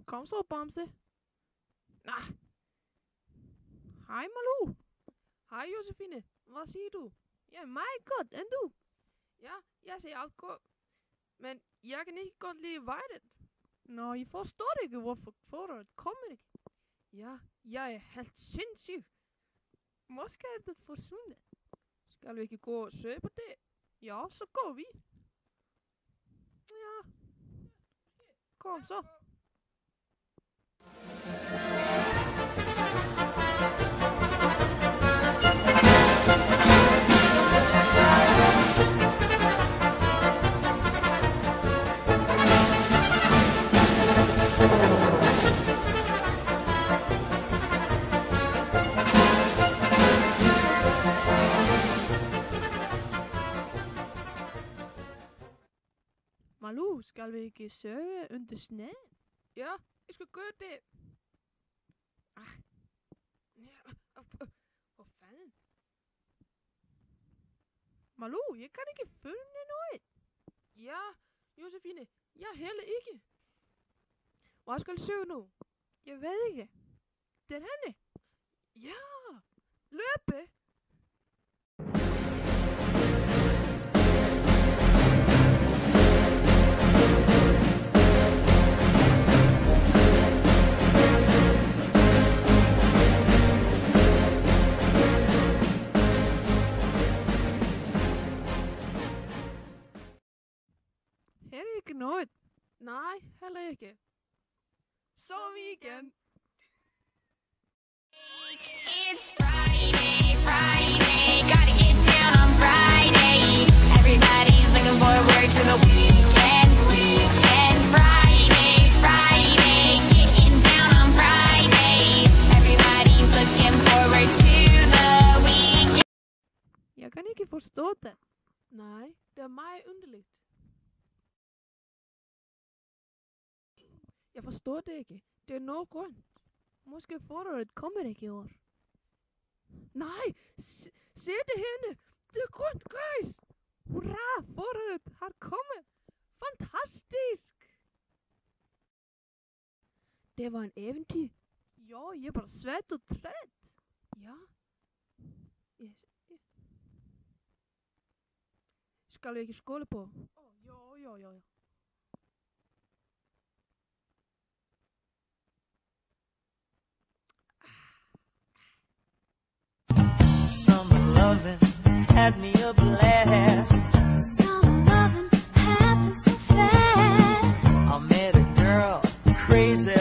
Kom så, Bamse. Nah. Hej, Malou. Hej, Josefine. Hvad siger du? Ja, meget godt. End du? Ja, jeg siger alt godt. Men jeg kan ikke godt lide vejret. Nå, jeg forstår ikke, hvorfor foråret kommer ikke. Ja, jeg er helt sindssyg. Måske er det forsvundet. Skal vi ikke gå og søge på det? Ja, så går vi. Ja. Kom så. Malou, skal vi ikke søge under sneen? Ja, jeg skal gøre det. Ja, hvor fanden? Malou, jeg kan ikke finde noget. Ja, Josefine, jeg heller ikke. Hvor skal jeg søge nu? Jeg ved ikke. Den henne. Ja, Løbe. Her er ikke noget. nej, heller ikke. Så er vi igen. It's Friday, gotta get down on Friday. Everybody's looking forward to the weekend. Friday, getting down on Friday. Everybody's looking forward to the weekend. Jeg kan ikke forstå det. Nej, det er meget underligt. Jeg forstår det ikke. Det er noget grund. Måske foråret kommer ikke i år. Nej, se det henne. Det er grønt græs. Hurra, foråret har kommet. Fantastisk. Det var en eventyr. Ja, jeg er bare svært og træt. Ja. Yes. Skal vi ikke skåle på? Jo. Summer loving had me a blast. Summer loving happened so fast. I met a girl crazy